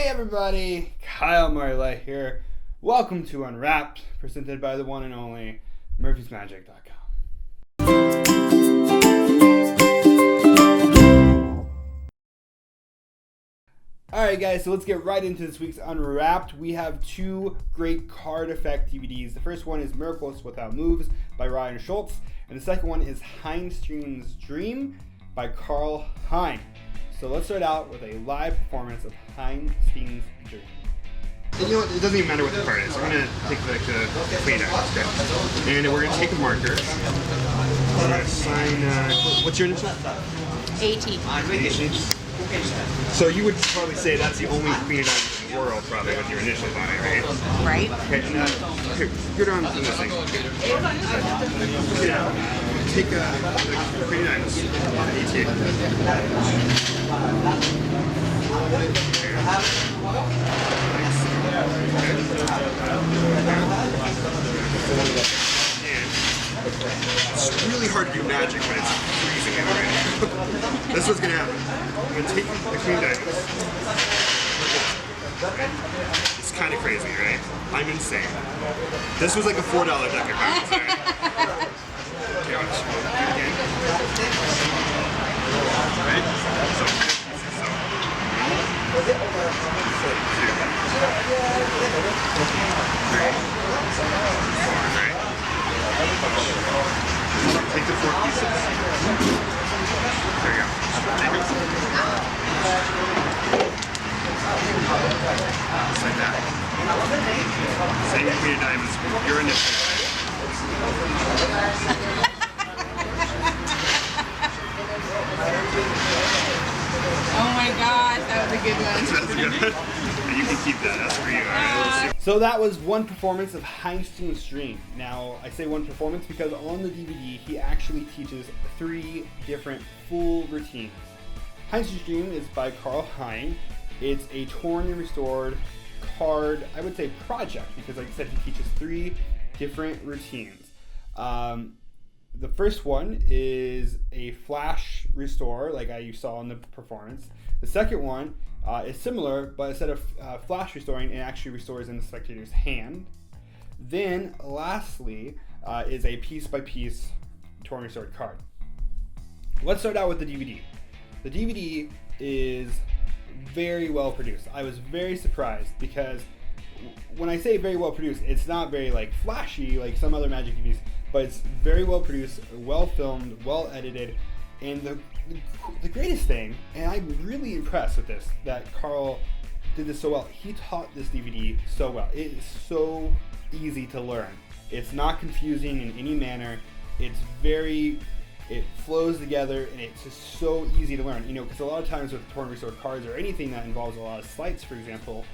Hey everybody, Kyle Marlett here. Welcome to Unwrapped, presented by the one and only murphysmagic.com. Alright guys, so let's get right into this week's Unwrapped. We have two great card effect DVDs. The first one is Miracles Without Moves by Schlutz, and the second one is Heinstein's Dream by Karl Hein. So let's start out with a live performance of Heinstein's Dream. And you know what, it doesn't even matter what the part is. We're going to take the clean out, okay? And we're going to take a marker. We're going to sign, what's your initial? AT. So you would probably say that's the only queen diamond in the world, probably, with your initials on it, right? Right. Okay, and here, get on this thing. Yeah. Take the queen diamonds, AT. It's really hard to do magic when it's freezing out, right? This is what's going to happen. I'm going to take the queen diamonds. It's kind of crazy, right? I'm insane. This was like a $4 deck of cards, right? Okay, I'll just do it again. Right? So. Take the 4 pieces. There you go. Take it. Just like that. Same queen of diamonds. You're in this. Oh my gosh, that was a good one. That's good. You can keep that. That's for you. All right, So that was one performance of Heinstein's Dream. Now, I say one performance because on the DVD, he actually teaches 3 different full routines. Heinstein's Dream is by Karl Hein. It's a torn and restored card, I would say project, because like I said, he teaches 3 different routines. The first one is a flash restore, like you saw in the performance. The second one is similar, but instead of flash restoring, it actually restores in the spectator's hand. Then, lastly, is a piece-by-piece torn restored card. Let's start out with the DVD. The DVD is very well produced. I was very surprised because when I say very well produced, it's not very flashy like some other Magic DVDs, but it's very well produced, well filmed, well edited, and the greatest thing, and I'm really impressed with this, that Karl did this so well. He taught this DVD so well. It is so easy to learn. It's not confusing in any manner. It flows together, and it's just so easy to learn. You know, because a lot of times with torn restored cards or anything that involves a lot of sleights, for example,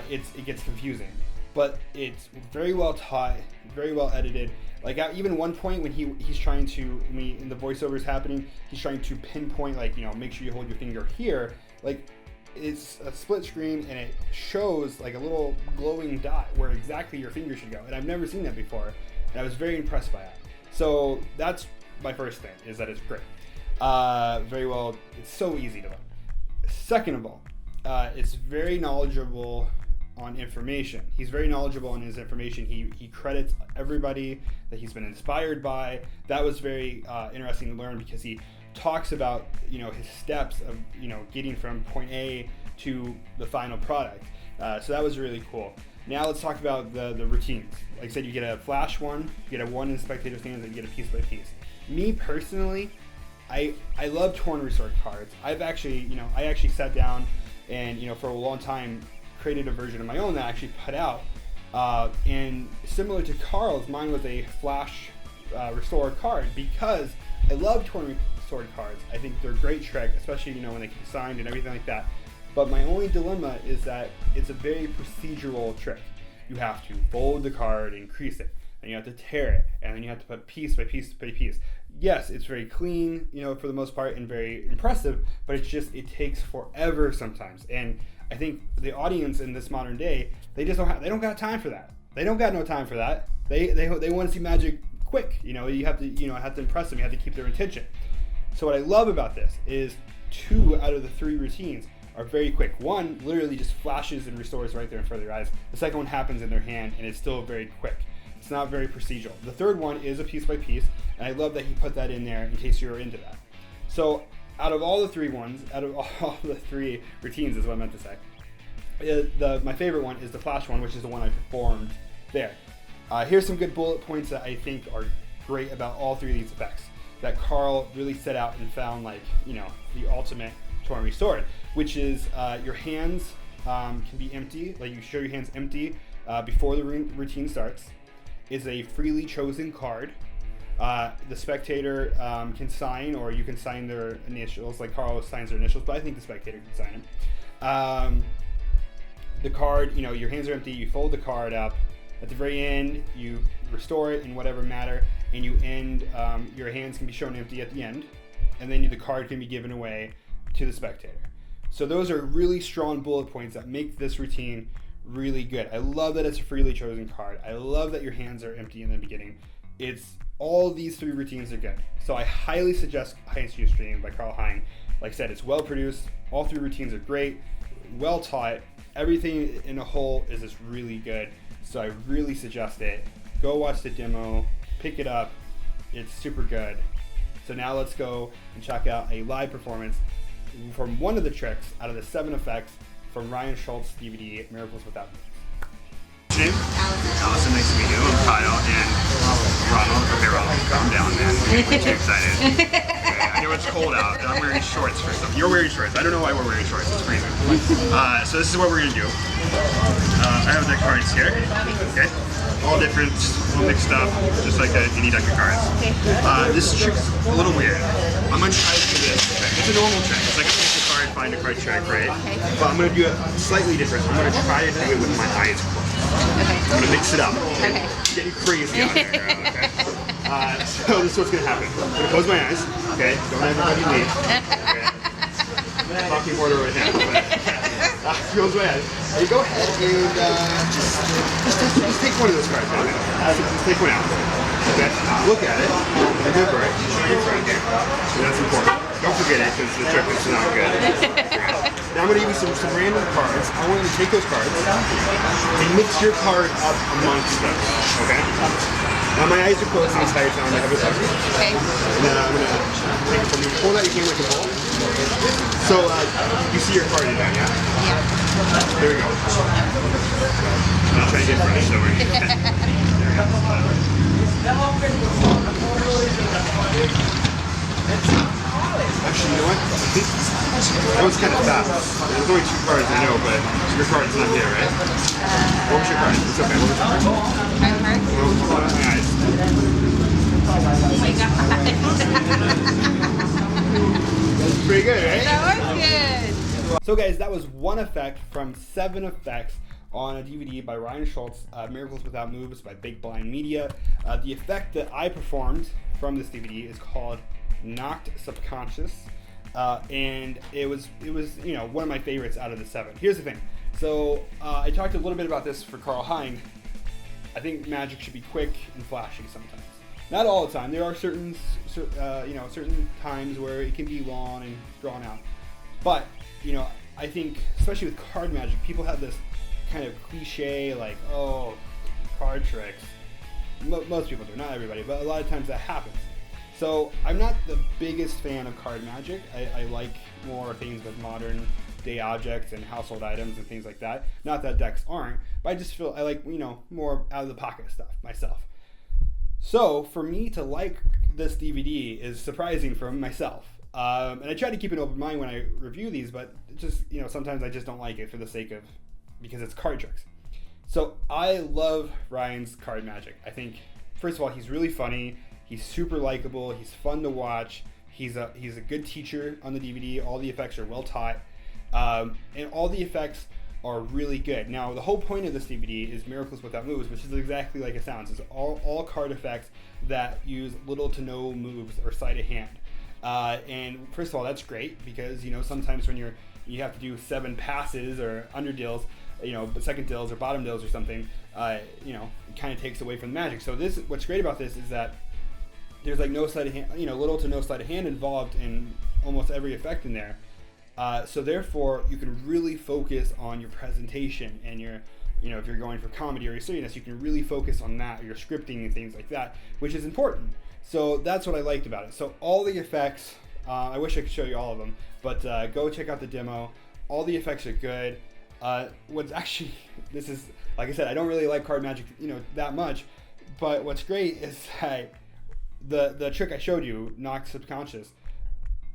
it gets confusing. But it's very well taught, very well edited. Like at even one point when he's trying to, when the voiceover is happening, he's trying to pinpoint, make sure you hold your finger here. Like, it's a split screen and it shows like a little glowing dot where exactly your finger should go. And I've never seen that before, and I was very impressed by that. So that's my first thing, is that it's great. Very well, it's so easy to learn. Second of all, it's very knowledgeable on information. He's very knowledgeable on his information. He credits everybody that he's been inspired by. That was very interesting to learn because he talks about his steps of getting from point A to the final product. So that was really cool. Now let's talk about the routines. Like I said, you get a flash one, you get a one in spectator's hands, and you get a piece by piece. Me personally, I love torn restored cards. I actually sat down and for a long time created a version of my own that I actually put out. And similar to Karl's, mine was a flash restored card because I love torn restored cards. I think they're a great trick, especially when they can be signed and everything like that. But my only dilemma is that it's a very procedural trick. You have to fold the card and crease it, and you have to tear it, and then you have to put piece by piece by piece. Yes, it's very clean, for the most part, and very impressive, but it takes forever sometimes. And I think the audience in this modern day, they don't got time for that. They don't got no time for that. They want to see magic quick. You have to impress them. You have to keep their attention. So what I love about this is 2 out of the 3 routines are very quick. One literally just flashes and restores right there in front of your eyes. The second one happens in their hand, and it's still very quick. It's not very procedural. The third one is a piece by piece, and I love that he put that in there in case you're into that. So out of all the three routines is what I meant to say. My favorite one is the flash one, which is the one I performed there. Here's some good bullet points that I think are great about all three of these effects that Karl really set out and found, like, you know, the ultimate torn restored, which is your hands can be empty, like you show your hands empty before the routine starts. Is a freely chosen card. The spectator can sign, or you can sign their initials, like Karl signs their initials, but I think the spectator can sign them. The card, you know, your hands are empty, you fold the card up. At the very end, you restore it in whatever matter, and you end, your hands can be shown empty at the end, and then the card can be given away to the spectator. So those are really strong bullet points that make this routine really good. I love that it's a freely chosen card. I love that your hands are empty in the beginning. It's all these three routines are good. So I highly suggest Heinstein Stream by Karl Hein. Like I said, it's well produced. All three routines are great, well taught. Everything in a whole is just really good. So I really suggest it. Go watch the demo, pick it up. It's super good. So now let's go and check out a live performance from one of the tricks out of the 7 effects from Ryan Schlutz DVD, Miracles Without Moves. Name? Allison, nice to meet you. I'm Kyle, and Ronald. Okay, Ronald, calm down, man. You're way too excited. Okay, I know it's cold out, and I'm wearing shorts for some. You're wearing shorts. I don't know why we're wearing shorts. It's freezing. So this is what we're gonna do. I have the cards here. Okay, all different, all mixed up, just like any deck of cards. This trick's a little weird. I'm gonna try to do this. It's a normal trick. It's like a pick a card, find a card trick, right? But I'm gonna do it slightly different. I'm gonna try to do it with my eyes closed. I'm gonna mix it up. Okay. Getting crazy out there. Okay. So this is what's gonna happen. I'm gonna close my eyes. Okay. Don't everybody leave. Okay. Talking more over him. Close my eyes. You go ahead and just take one of those cards. Just take one out. Okay. Look at it. Remember it. It's right there. So that's important. Don't forget it, because the trick is not good. Now I'm going to give you some random cards. I want you to take those cards and mix your card up amongst them. Okay? Now my eyes are closed the entire time. I have it up. Okay. And then I'm going to take it from you. Pull out your hand like a ball. So you see your card in there, yeah? Yeah. There we go. I'll try to get fresh, don't worry. There we go. Actually, you know what? I think that was kind of fast. There's only 2 cards I know, but your card's not here, right? What was your card? It's okay. What was your card? My card? Well, my eyes. Oh my god. That's pretty good, right? That was good. So guys, that was one effect from 7 effects on a DVD by Ryan Schlutz, Miracles Without Moves by Big Blind Media. The effect that I performed from this DVD is called Knocked Subconscious, and it was you know, one of my favorites out of the 7. Here's the thing. So I talked a little bit about this for Karl Hein. I think magic should be quick and flashy sometimes. Not all the time. There are certain times where it can be long and drawn out. But you know, I think especially with card magic, people have this kind of cliche like, oh, card tricks. Most people do, not everybody, but a lot of times that happens. So I'm not the biggest fan of card magic. I like more things with modern day objects and household items and things like that. Not that decks aren't, but I just feel I like, you know, more out of the pocket stuff myself. So for me to like this DVD is surprising for myself. And I try to keep an open mind when I review these, but just, you know, sometimes I just don't like it for the sake of, because it's card tricks. So I love Ryan's card magic. I think, first of all, he's really funny. He's super likable. He's fun to watch. He's a good teacher on the DVD. All the effects are well taught, and all the effects are really good. Now, the whole point of this DVD is Miracles Without Moves, which is exactly like it sounds. It's all card effects that use little to no moves or sleight of hand. And first of all, that's great because, you know, sometimes when you have to do 7 passes or under deals, you know, second deals or bottom deals or something, you know, it kind of takes away from the magic. So what's great about this is that there's like no sleight of hand, you know, little to no sleight of hand involved in almost every effect in there. So therefore, you can really focus on your presentation and your, if you're going for comedy or your silliness, you can really focus on that, your scripting and things like that, which is important. So that's what I liked about it. So all the effects, I wish I could show you all of them, but go check out the demo. All the effects are good. What's actually, this is, like I said, I don't really like card magic, that much, but what's great is that the trick I showed you, Knock Subconscious,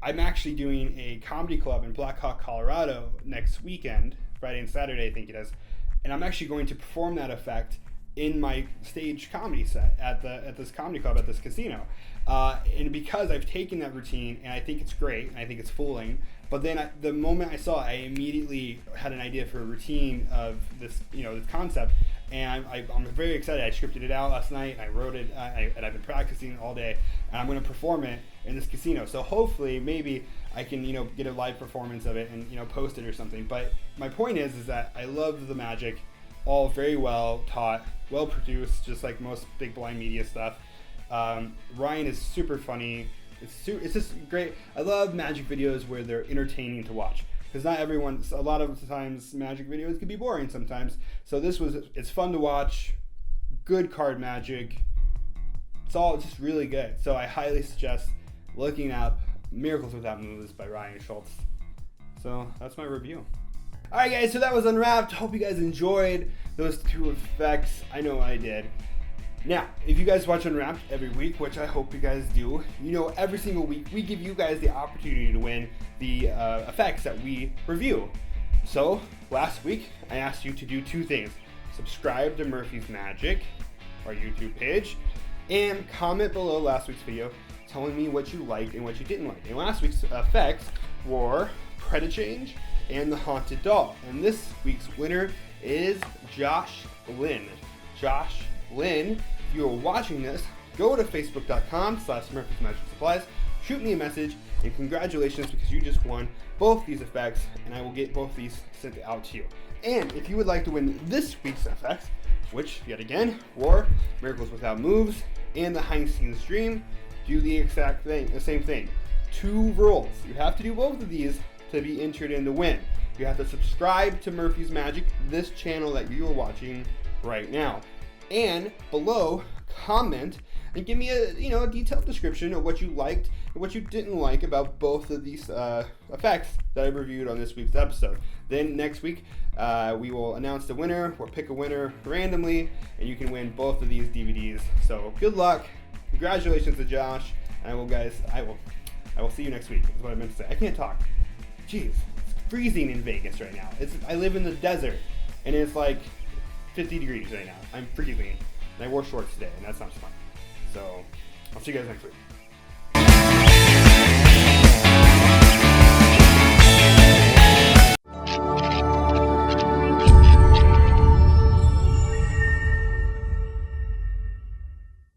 I'm actually doing a comedy club in Black Hawk, Colorado next weekend, Friday and Saturday, I think it is, and I'm actually going to perform that effect in my stage comedy set at this comedy club at this casino. And because I've taken that routine and I think it's great and I think it's fooling, but then the moment I saw it, I immediately had an idea for a routine of this, this concept, and I'm very excited. I scripted it out last night, and I wrote it, and I've been practicing all day, and I'm going to perform it in this casino. So hopefully, maybe I can, get a live performance of it and, post it or something. But my point is that I love the magic, all very well taught, well produced, just like most big blind media stuff. Ryan is super funny. It's just great. I love magic videos where they're entertaining to watch, because not everyone, a lot of times magic videos can be boring sometimes. So it's fun to watch, good card magic. It's just really good. So I highly suggest looking up Miracles Without Moves by Ryan Schlutz. So that's my review. Alright guys, so that was Unwrapped. Hope you guys enjoyed those 2 effects. I know I did. Now, if you guys watch Unwrapped every week, which I hope you guys do, every single week we give you guys the opportunity to win the effects that we review. So, last week I asked you to do 2 things. Subscribe to Murphy's Magic, our YouTube page, and comment below last week's video telling me what you liked and what you didn't like. And last week's effects were Predachange and the Haunted Doll. And this week's winner is Josh Lynn. Josh Lynn, if you are watching this, go to facebook.com/Murphy's Magic Supplies, shoot me a message, and congratulations, because you just won both these effects, and I will get both these sent out to you. And if you would like to win this week's effects, which, yet again, were Miracles Without Moves and the Heinstein's Dream, do the same thing. 2 rules. You have to do both of these to be entered in to win. You have to subscribe to Murphy's Magic, this channel that you are watching right now. And below, comment and give me a detailed description of what you liked and what you didn't like about both of these effects that I reviewed on this week's episode. Then next week we will announce the winner or pick a winner randomly, and you can win both of these DVDs. So good luck, congratulations to Josh, and I will see you next week. Is what I meant to say. I can't talk. Jeez, it's freezing in Vegas right now. I live in the desert, and it's like 50 degrees right now. I'm freezing, and I wore shorts today, and that's not fun. So, I'll see you guys next week.